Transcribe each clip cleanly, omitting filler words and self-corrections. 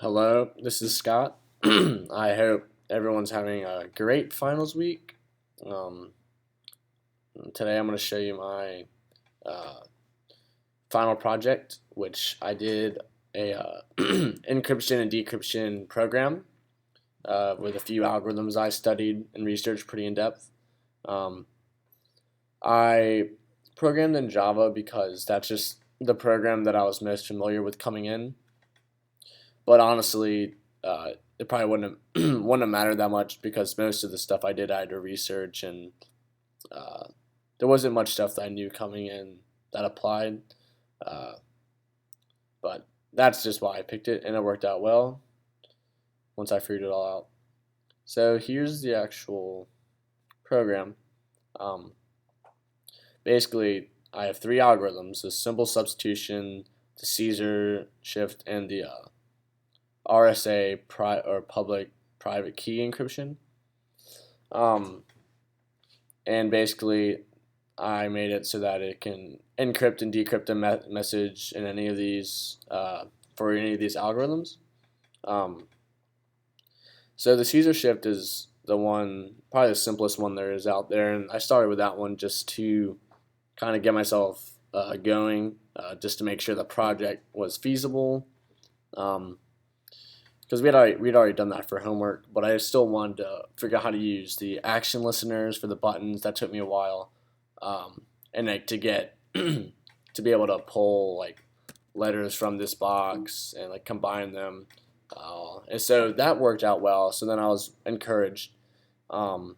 Hello, this is Scott. I hope everyone's having a great finals week. Um, Today I'm going to show you my uh, final project, which I did a encryption and decryption program with a few algorithms I studied and researched pretty in depth. Um, I programmed in Java because that's just the program that I was most familiar with coming in. But honestly, it probably wouldn't have mattered that much because most of the stuff I had to research, and uh, there wasn't much stuff that I knew coming in that applied. Uh, but that's just why I picked it, and it worked out well once I figured it all out. So here's the actual program. Um, Basically, I have three algorithms: the simple substitution, the Caesar shift, and the RSA or public private key encryption. Um, and basically, I made it so that it can encrypt and decrypt a message in any of these for any of these algorithms. Um, so the Caesar shift is the one, probably the simplest one there is out there, and I started with that one just to kind of get myself going, just to make sure the project was feasible. Um, because we'd already done that for homework, but I still wanted to figure out how to use the action listeners for the buttons. That took me a while, and like to get to be able to pull like letters from this box and like combine them, and so that worked out well. So then I was encouraged, um,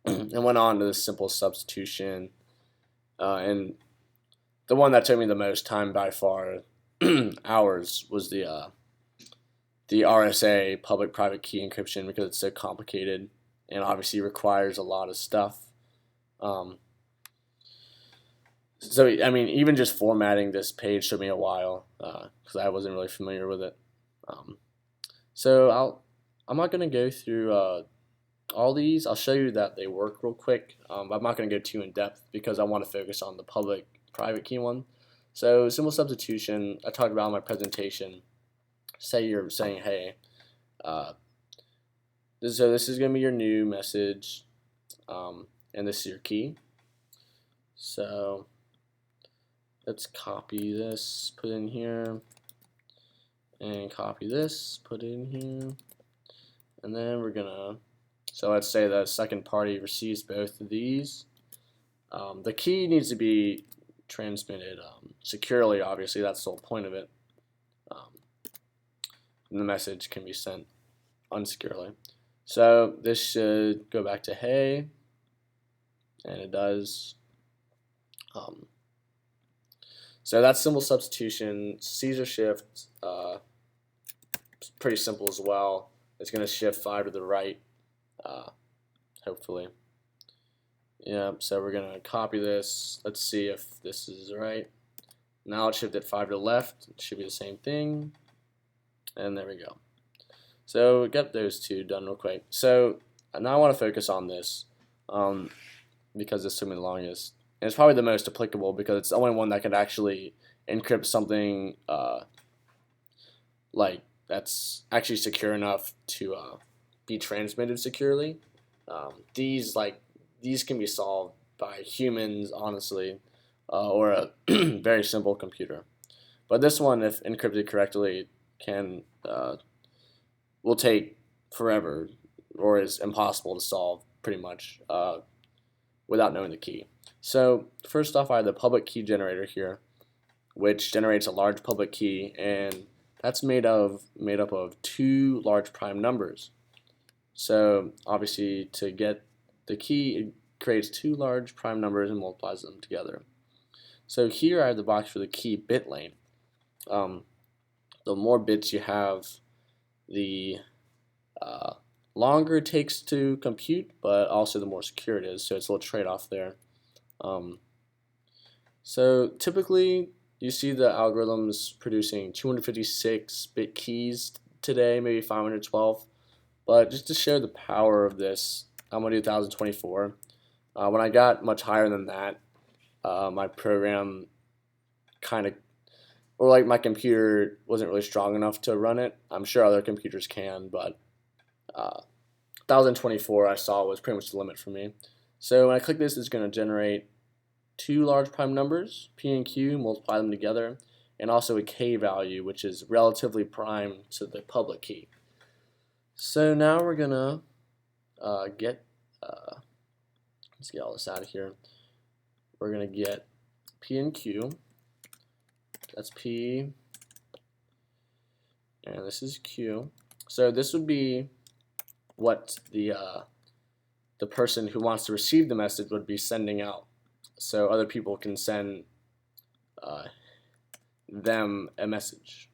and went on to the simple substitution, and the one that took me the most time by far, hours, was the RSA public-private key encryption because it's so complicated and obviously requires a lot of stuff. Um, so I mean, even just formatting this page took me a while because I wasn't really familiar with it. Um, so I'm not gonna go through all these. I'll show you that they work real quick. But I'm not gonna go too in depth because I want to focus on the public-private key one. So simple substitution I talked about in my presentation. Say you're saying, hey, uh, so this is going to be your new message, and this is your key. So let's copy this, put it in here, and copy this, put it in here, and then we're gonna, so let's say the second party receives both of these. The key needs to be transmitted securely, obviously, that's the whole point of it. And the message can be sent unsecurely. So this should go back to hey, and it does. So that's simple substitution. Caesar shift, pretty simple as well. It's going to shift 5 to the right, hopefully. Yeah, so we're going to copy this. Let's see if this is right. Now it's shifted 5 to the left. It should be the same thing. And there we go. So we got those two done real quick. So now I want to focus on this because this took me the longest. And it's probably the most applicable because it's the only one that can actually encrypt something like that's actually secure enough to be transmitted securely. These can be solved by humans, honestly, or a very simple computer. But this one, if encrypted correctly, can will take forever or is impossible to solve pretty much without knowing the key. So first off, I have the public key generator here, which generates a large public key, and that's made up of two large prime numbers. So obviously, to get the key, it creates two large prime numbers and multiplies them together. So here I have the box for the key bit length. The more bits you have, the longer it takes to compute, but also the more secure it is. So it's a little trade-off there. So typically, you see the algorithms producing 256-bit keys today, maybe 512. But just to show the power of this, I'm going to do 1024. When I got much higher than that, my program kind of, or like my computer wasn't really strong enough to run it. I'm sure other computers can, but 1024 I saw was pretty much the limit for me. So when I click this, it's going to generate two large prime numbers, P and Q, multiply them together, and also a K value, which is relatively prime to the public key. So now we're going to let's get all this out of here. We're going to get P and Q. That's P, and this is Q. So this would be what the person who wants to receive the message would be sending out, so other people can send them a message.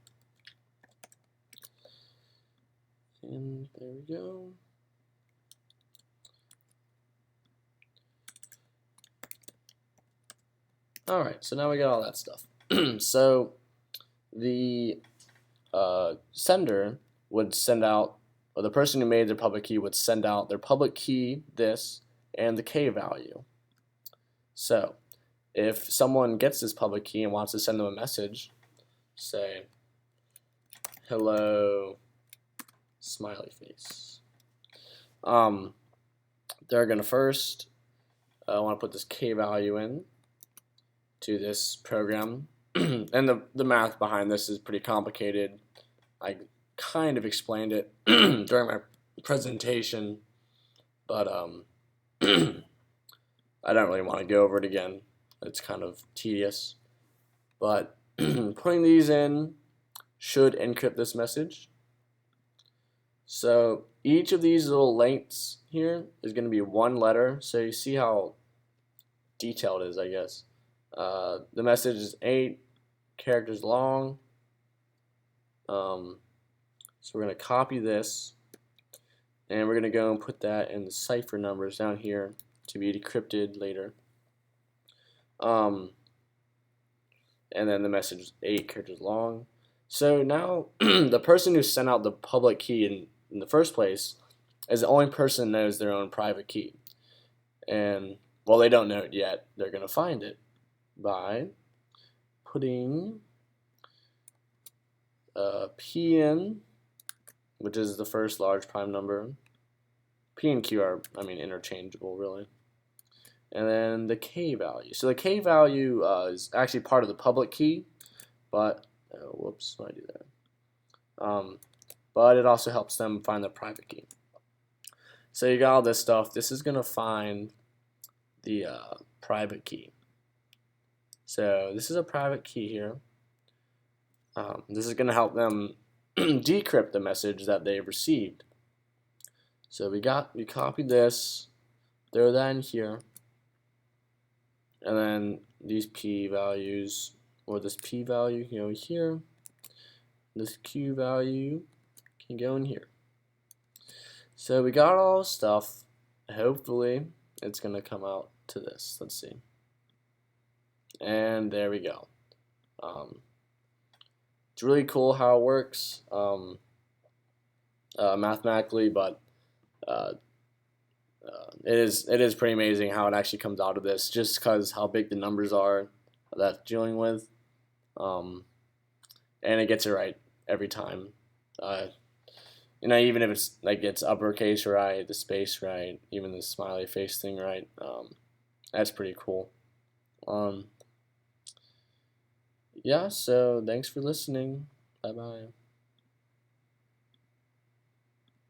And there we go. Alright, so now we got all that stuff. So the sender would send out, or the person who made their public key would send out their public key, this, and the K value. So if someone gets this public key and wants to send them a message, say, hello, smiley face. They're going to first want to put this K value in to this program. And the math behind this is pretty complicated. I kind of explained it during my presentation, but I don't really want to go over it again. It's kind of tedious. But putting these in should encrypt this message. So each of these little lengths here is going to be one letter. So you see how detailed it is, I guess. The message is 8 characters long. So we're going to copy this, and we're going to go and put that in the cipher numbers down here to be decrypted later. And then the message is 8 characters long. So now the person who sent out the public key in the first place is the only person that knows their own private key. And, well, they don't know it yet. They're going to find it by putting P in, which is the first large prime number. P and Q are, interchangeable, really. And then the K value. So the K value is actually part of the public key, but, whoops, why do that? But it also helps them find the private key. So you got all this stuff. This is going to find the private key. So this is a private key here. This is going to help them decrypt the message that they received. So we copied this, throw that in here, and then these P values, or this P value can go here, this Q value can go in here. So we got all this stuff. Hopefully it's going to come out to this. Let's see. And there we go. It's really cool how it works mathematically, but it is pretty amazing how it actually comes out of this, just because how big the numbers are that's dealing with, and it gets it right every time. Even if it's like it's uppercase right, the space right, even the smiley face thing right, that's pretty cool. Yeah, so thanks for listening. Bye bye.